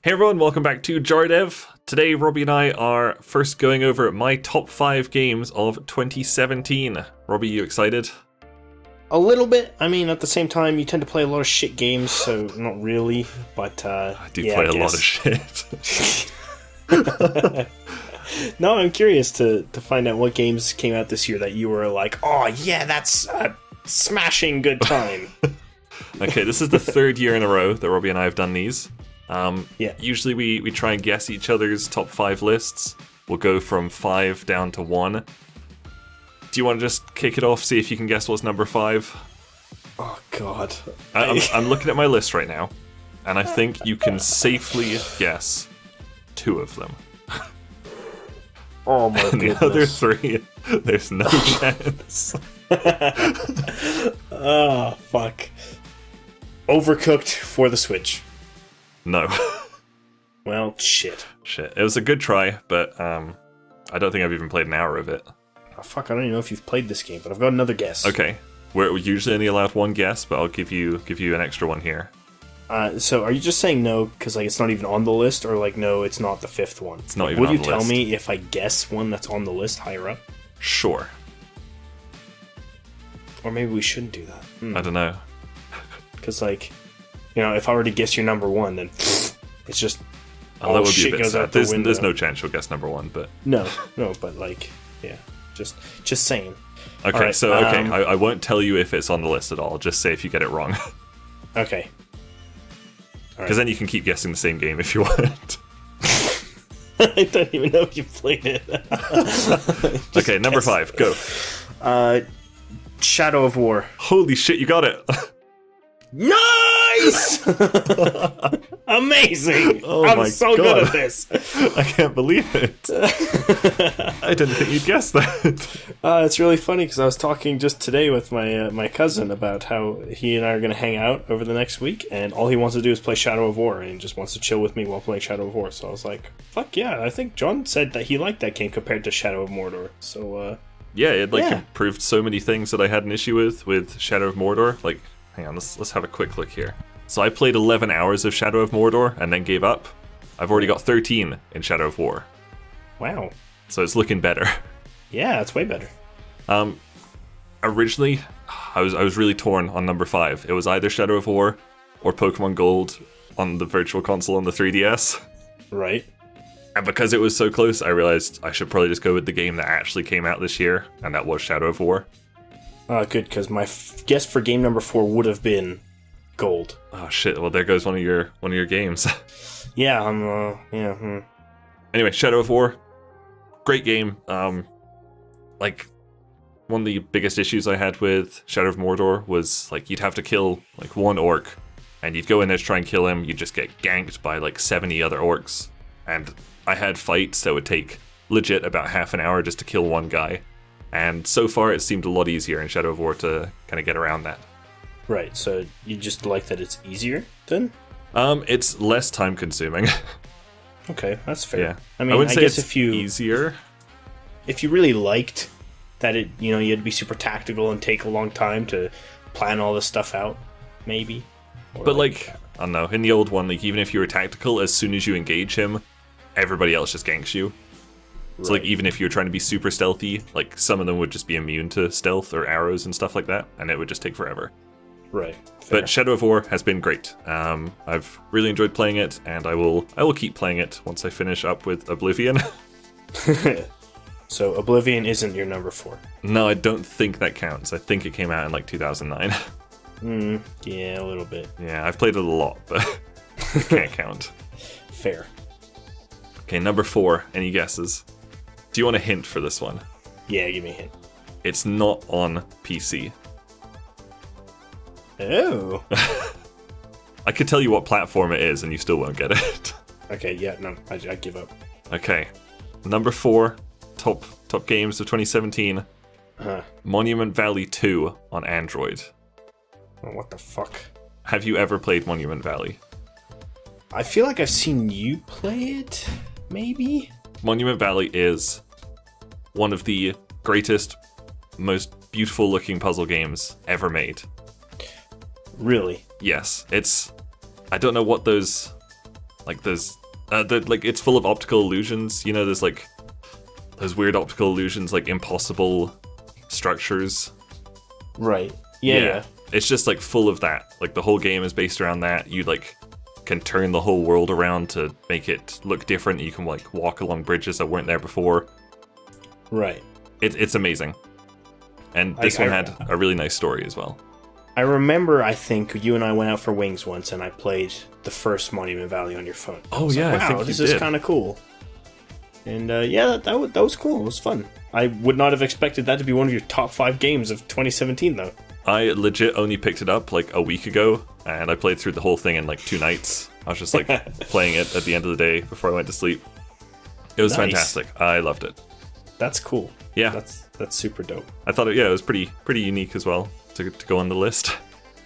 Hey everyone, welcome back to JaRDev. Today, Robby and I are first going over my top 5 games of 2017. Robby, you excited? A little bit. I mean, at the same time, you tend to play a lot of shit games, so not really, but I do play a lot of shit. No, I'm curious to find out what games came out this year that you were like, oh yeah, that's a smashing good time. Okay, this is the 3rd year in a row that Robby and I have done these. Yeah. Usually we try and guess each other's top 5 lists. We'll go from 5 down to 1. Do you want to just kick it off, see if you can guess what's number 5? Oh god. I'm looking at my list right now, and I think you can safely guess 2 of them. Oh my And goodness. the other 3, there's no chance. Oh, fuck. Overcooked for the Switch. No. Well, shit. Shit. It was a good try, but I don't think I've even played an hour of it. Oh, fuck, I don't even know if you've played this game, but I've got another guess. Okay. We're usually only allowed 1 guess, but I'll give you an extra one here. So are you just saying no because like it's not even on the list, or like no, it's not the 5th one? It's not even Would on you the tell list. me if I guess one that's on the list higher up? Sure. Or maybe we shouldn't do that. I don't know. Because like, you know, if I were to guess your number 1, then it's just Oh, all that would be a shit bit goes sad. out the window. There's no chance you'll guess number 1, but... No, but like, yeah, just saying. Okay, Alright, so, okay, I won't tell you if it's on the list at all. Just say if you get it wrong. Okay. Because then you can keep guessing the same game if you want. I don't even know if you played it. Okay, number 5, go. Shadow of War. Holy shit, you got it! Nice! Amazing! Oh I'm my so God. good at this. I can't believe it. I didn't think you'd guess that. It's really funny because I was talking just today with my cousin about how he and I are going to hang out over the next week, and all he wants to do is play Shadow of War, and he just wants to chill with me while playing Shadow of War. So I was like, fuck yeah, I think Jon said that he liked that game compared to Shadow of Mordor. So, Yeah, it Yeah. improved so many things that I had an issue with Shadow of Mordor. Like, hang on, let's have a quick look here. So I played 11 hours of Shadow of Mordor and then gave up. I've already got 13 in Shadow of War, wow. so it's looking better. Yeah, it's way better. Originally, I was really torn on number 5. It was either Shadow of War or Pokemon Gold on the Virtual Console on the 3DS. Right. And because it was so close, I realized I should probably just go with the game that actually came out this year, and that was Shadow of War. Good, because my guess for game number 4 would have been Gold. Oh shit! Well, there goes one of your games. Yeah, yeah. Anyway, Shadow of War, great game. Like, one of the biggest issues I had with Shadow of Mordor was like you'd have to kill like 1 orc, and you'd go in there to try and kill him. You'd just get ganked by like 70 other orcs, and I had fights that would take legit about half an hour just to kill 1 guy. And so far, it seemed a lot easier in Shadow of War to kind of get around that. Right, so you just like that it's easier then? It's less time consuming. Okay, that's fair. Yeah, I mean, wouldn't I say guess it's easier. if you really liked that it, you know, you had to be super tactical and take a long time to plan all this stuff out, maybe. Or But like, I don't know, in the old one, like even if you were tactical, as soon as you engage him, everybody else just ganks you. So like Right. even if you're trying to be super stealthy, like some of them would just be immune to stealth or arrows and stuff like that, and it would just take forever. Right. Fair. But Shadow of War has been great. I've really enjoyed playing it, and I will keep playing it once I finish up with Oblivion. So Oblivion isn't your number 4. No, I don't think that counts. I think it came out in like 2009. Yeah, a little bit. Yeah, I've played it a lot, but it can't count. Fair. Okay, number 4. Any guesses? Do you want a hint for this one? Yeah, give me a hint. It's not on PC. Oh. I could tell you what platform it is and you still won't get it. Okay, yeah, no, I give up. Okay. Number 4, top games of 2017. Monument Valley 2 on Android. Oh, what the fuck? Have you ever played Monument Valley? I feel like I've seen you play it, maybe? Monument Valley is one of the greatest, most beautiful looking puzzle games ever made. Really? Yes, it's... I don't know what those Like there's like it's full of optical illusions. You know, there's like those weird optical illusions, like impossible structures. Right. Yeah. It's just like full of that. Like the whole game is based around that. You like can turn the whole world around to make it look different. You can like walk along bridges that weren't there before. Right. It's amazing. And this one had a really nice story as well. I remember, I think, you and I went out for wings once, and I played the first Monument Valley on your phone. Oh, yeah, like, wow, I think this you is did. kind of cool. And yeah, that was cool. It was fun. I would not have expected that to be one of your top 5 games of 2017, though. I legit only picked it up like a week ago, and I played through the whole thing in like 2 nights. I was just like playing it at the end of the day before I went to sleep. It was fantastic. I loved it. That's cool. Yeah. That's super dope. I thought it was pretty unique as well to go on the list.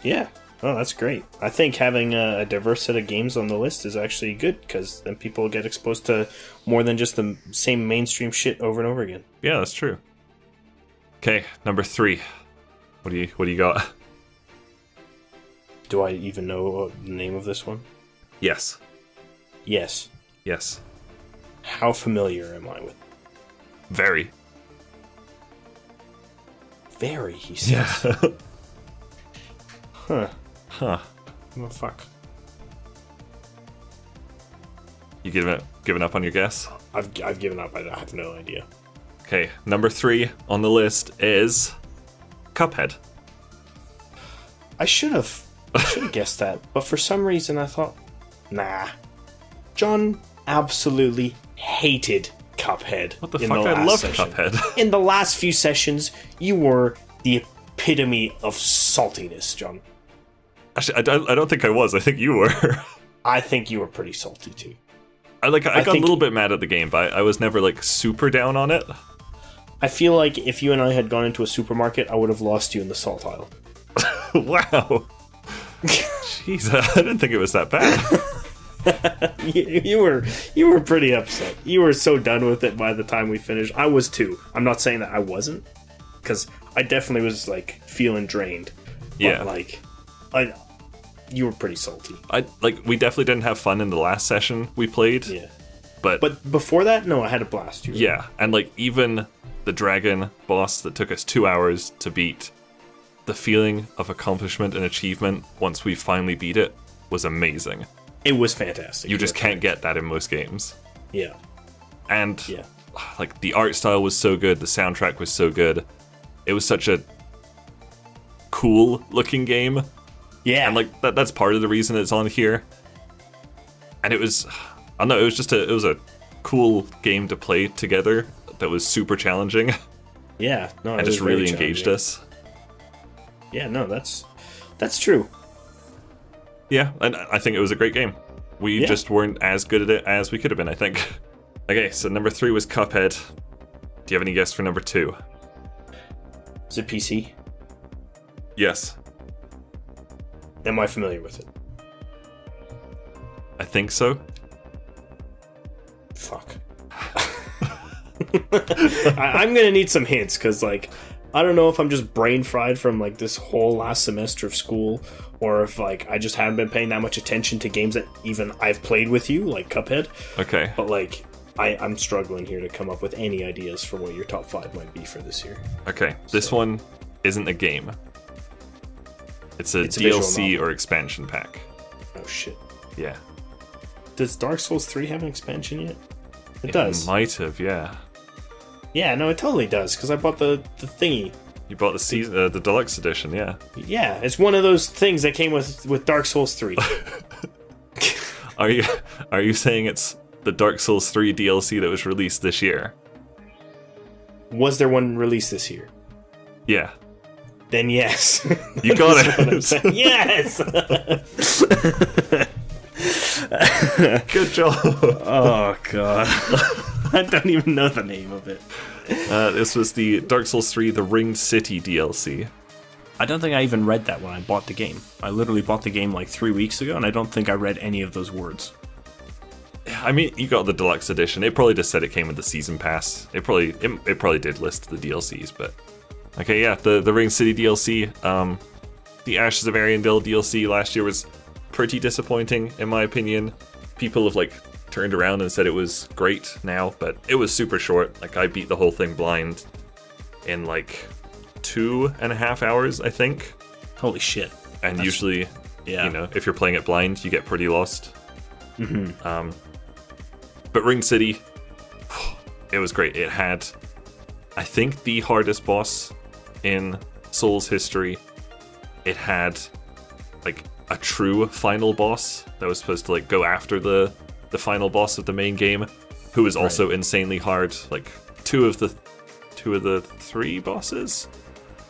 Yeah. Oh, that's great. I think having a diverse set of games on the list is actually good, because then people get exposed to more than just the same mainstream shit over and over again. Yeah, that's true. Okay, number 3. What do you got? Do I even know the name of this one? Yes. Yes. Yes. How familiar am I with? Very. Very, he says. Yeah. Huh. Oh, fuck. You given up on your guess? I've given up. I have no idea. Okay, number 3 on the list is Cuphead. I should have guessed that, but for some reason I thought, nah. John absolutely hated Cuphead. What the fuck? I love Cuphead. In the last few sessions, you were the epitome of saltiness, John. Actually, I don't think I was. I think you were. I think you were pretty salty too. I got a little bit mad at the game, but I was never like super down on it. I feel like if you and I had gone into a supermarket, I would have lost you in the salt aisle. Wow. Jeez, I didn't think it was that bad. you were pretty upset. You were so done with it by the time we finished. I was too. I'm not saying that I wasn't, because I definitely was like feeling drained. But, yeah. Like, you were pretty salty. We definitely didn't have fun in the last session we played. Yeah. But before that, no, I had a blast. Yeah, and like even the dragon boss that took us 2 hours to beat, the feeling of accomplishment and achievement once we finally beat it was amazing. It was fantastic. You just can't get that in most games. Yeah. And yeah. Like the art style was so good, the soundtrack was so good. It was such a cool looking game. Yeah. And like that's part of the reason it's on here. And it was, I don't know, it was a cool game to play together that was super challenging. Yeah, no, and just really engaged us. Yeah, no, that's true. Yeah, and I think it was a great game. We just weren't as good at it as we could have been, I think. Okay, so number 3 was Cuphead. Do you have any guess for number 2? Is it PC? Yes. Am I familiar with it? I think so. Fuck. I'm gonna need some hints, because like I don't know if I'm just brain fried from like this whole last semester of school, or if like I just haven't been paying that much attention to games that even I've played with you, like Cuphead. Okay. But like I'm struggling here to come up with any ideas for what your top 5 might be for this year. Okay, this one isn't a game. It's a DLC or expansion pack. Oh shit. Yeah. Does Dark Souls 3 have an expansion yet? It does. Might have, yeah. Yeah, no, it totally does, because I bought the thingy. You bought the deluxe edition, yeah. Yeah, it's one of those things that came with Dark Souls 3. Are you saying it's the Dark Souls 3 DLC that was released this year? Was there one released this year? Yeah. Then yes. You got it. Yes! Good job. Oh, God. I don't even know the name of it. This was the Dark Souls 3 The Ringed City DLC. I don't think I even read that when I bought the game. I literally bought the game like 3 weeks ago, and I don't think I read any of those words. I mean, you got the deluxe edition. It probably just said it came with the season pass. It probably did list the DLCs, but okay, yeah, the Ringed City DLC. The Ashes of Ariandel DLC last year was pretty disappointing, in my opinion. people have like turned around and said it was great now, but it was super short. Like I beat the whole thing blind in like 2.5 hours, I think. Holy shit. And usually, you know, if you're playing it blind, you get pretty lost. But Ring City, it was great. It had, I think, the hardest boss in Souls history. It had like a true final boss that was supposed to like go after the final boss of the main game, who was also insanely hard. Like two of the three bosses.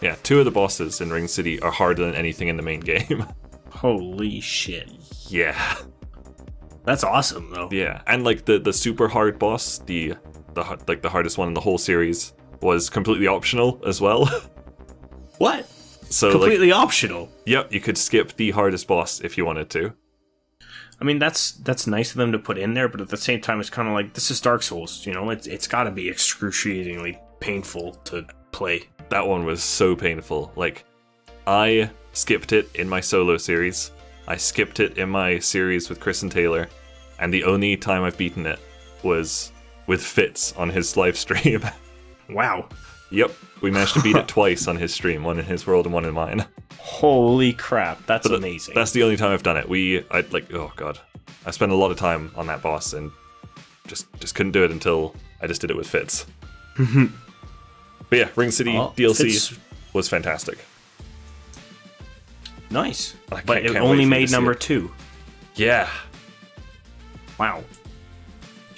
Yeah, two of the bosses in Ring City are harder than anything in the main game. Holy shit. Yeah. That's awesome, though. Yeah, and like the super hard boss, the hardest one in the whole series, was completely optional as well. What? So completely optional? Yep, you could skip the hardest boss if you wanted to. I mean, that's nice of them to put in there, but at the same time, it's kind of like, this is Dark Souls, you know? It's got to be excruciatingly painful to play. That one was so painful. Like, I skipped it in my solo series. I skipped it in my series with Chris and Taylor. And the only time I've beaten it was with Fitz on his live stream. Wow. Yep, we managed to beat it twice on his stream, one in his world and one in mine. Holy crap, that's amazing. That's the only time I've done it. Oh god. I spent a lot of time on that boss and just couldn't do it until I just did it with Fitz. But yeah, Ring City DLC was fantastic. Nice. But it only made number 2. Yeah. Wow.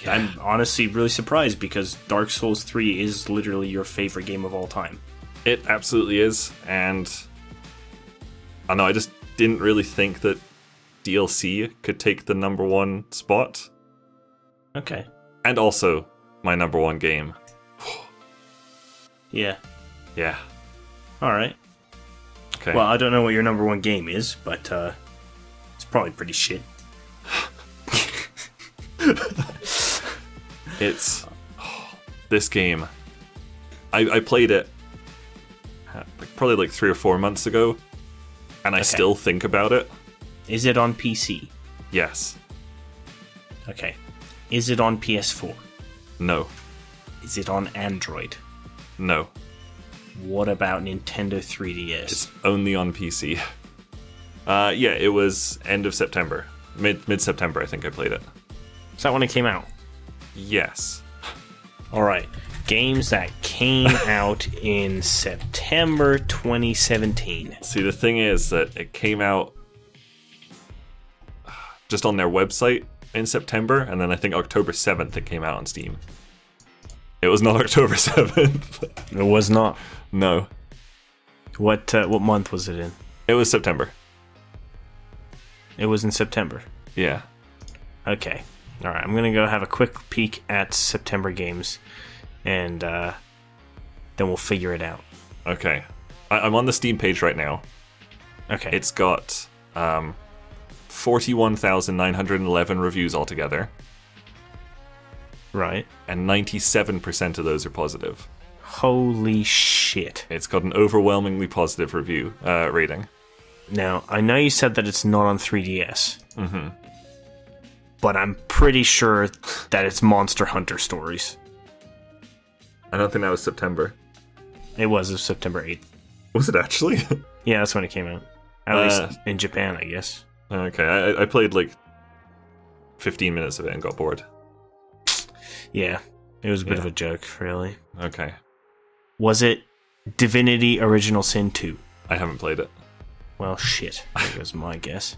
Yeah. I'm honestly really surprised because Dark Souls 3 is literally your favorite game of all time. It absolutely is, and I don't know, I just didn't really think that DLC could take the number 1 spot. Okay. And also my number 1 game. Yeah. Yeah. Alright. Okay. Well, I don't know what your number 1 game is, but it's probably pretty shit. It's this game. I played it probably like 3 or 4 months ago, and I still think about it. Is it on PC? Yes. Okay. Is it on PS4? No. Is it on Android? No. What about Nintendo 3DS? It's only on PC. Yeah, it was end of September. Mid-September, I think I played it. Is that when it came out? Yes. Alright. Games that came out in September 2017. See, the thing is that it came out just on their website in September, and then I think October 7th it came out on Steam. It was not October 7th. It was not. No. What month was it in? It was September. It was in September. Yeah. Okay. Alright, I'm gonna go have a quick peek at September games, and then we'll figure it out. Okay. I'm on the Steam page right now. Okay. It's got 41,911 reviews altogether. Right. And 97% of those are positive. Holy shit. It's got an overwhelmingly positive review rating. Now, I know you said that it's not on 3DS. Mm-hmm. But I'm pretty sure that it's Monster Hunter Stories. I don't think that was September. It was September 8th. Was it actually? Yeah, that's when it came out. At least in Japan, I guess. Okay, I played like 15 minutes of it and got bored. Yeah, it was a bit of a joke, really. Okay. Was it Divinity Original Sin 2? I haven't played it. Well, shit. There goes my guess.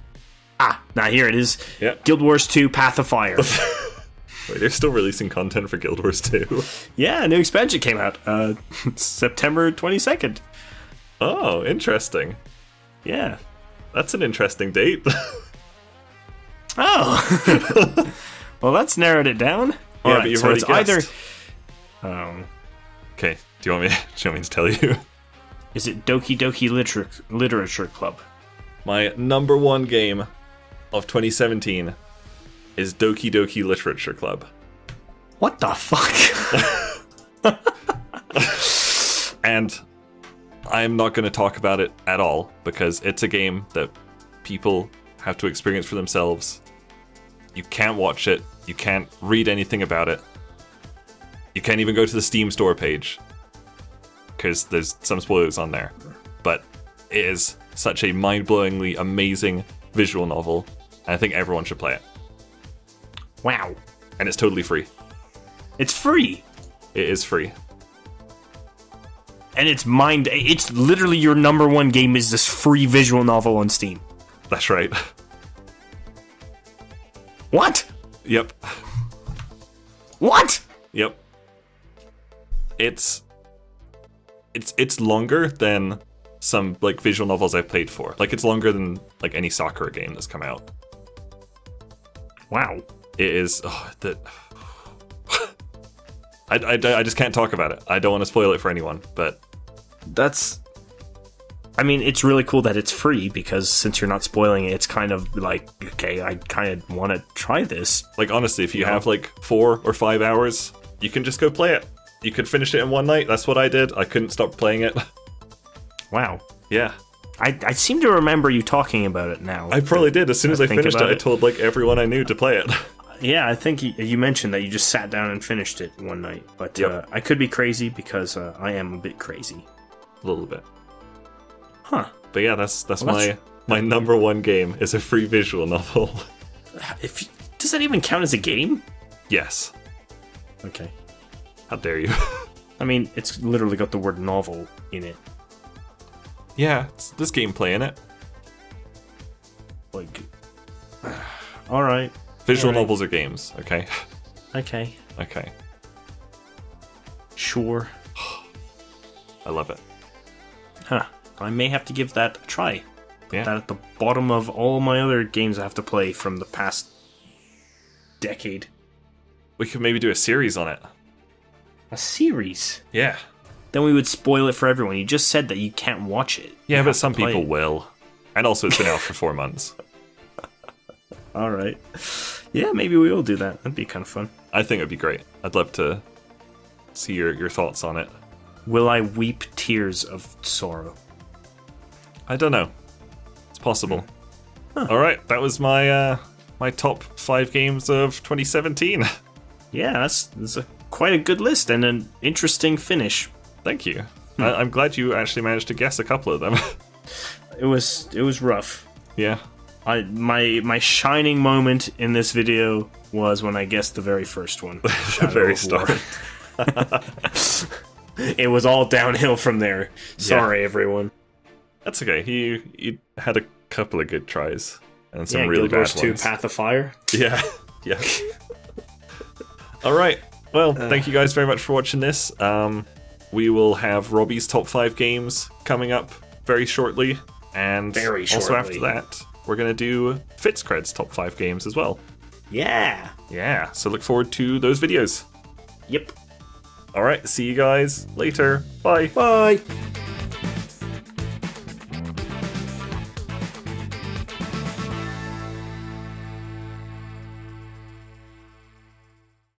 Now here it is. Yeah. Guild Wars 2 Path of Fire. Wait, they're still releasing content for Guild Wars 2? Yeah, a new expansion came out September 22nd. Oh, interesting. Yeah. That's an interesting date. Oh. Well, that's narrowed it down. Yeah, All but you've so already it's guessed. either... Okay, do you want me to tell you? Is it Doki Doki Literature Club? My number 1 game of 2017 is Doki Doki Literature Club. What the fuck? And I'm not going to talk about it at all because it's a game that people have to experience for themselves. You can't watch it. You can't read anything about it. You can't even go to the Steam store page, because there's some spoilers on there. But it is such a mind-blowingly amazing visual novel, and I think everyone should play it. Wow. And it's totally free. It's free. It is free. And it's literally your number one game is this free visual novel on Steam. That's right. What? Yep. What? Yep. It's longer than some like visual novels I've played for. Like it's longer than like any Sakura game that's come out. Wow. It is I just can't talk about it. I don't want to spoil it for anyone, but I mean, it's really cool that it's free, because since you're not spoiling it, it's kind of like, okay, I kind of want to try this. Like, honestly, if you have like 4 or 5 hours, you can just go play it. You could finish it in one night. That's what I did. I couldn't stop playing it. Wow. Yeah. I seem to remember you talking about it now. I probably did. As soon as I finished it, I told like everyone I knew to play it. Yeah, I think you mentioned that you just sat down and finished it one night. But Yep. I could be crazy, because I am a bit crazy. A little bit. Huh. But yeah, that's my number one game is a free visual novel. Does that even count as a game? Yes. Okay. How dare you? I mean, it's literally got the word novel in it. Yeah, there's gameplay in it. Like, alright. Visual novels are games, okay? Okay. Okay. Sure. I love it. Huh. I may have to give that a try. Put Yeah. that at the bottom of all my other games I have to play from the past decade. We could maybe do a series on it. A series? Yeah. Then we would spoil it for everyone. You just said that you can't watch it. Yeah, You but have some to play people it. will. And also it's been out for 4 months. Alright. Yeah, maybe we will do that. That'd be kind of fun. I think it'd be great. I'd love to see your thoughts on it. Will I weep tears of sorrow? I don't know. It's possible. Alright, that was my my top 5 games of 2017. Yeah, that's quite a good list and an interesting finish. Thank you. I'm glad you actually managed to guess a couple of them. It was rough. Yeah. My shining moment in this video was when I guessed the very first one. The very start. It was all downhill from there. Sorry, everyone. That's okay. You had a couple of good tries and some really Guild bad Wars ones. 2 Path of Fire. Yeah. Yeah. All right. Well, thank you guys very much for watching this. We will have Robby's top 5 games coming up very shortly, and also after that, we're gonna do FitzKred's top 5 games as well. Yeah. Yeah. So look forward to those videos. Yep. All right. See you guys later. Bye. Bye.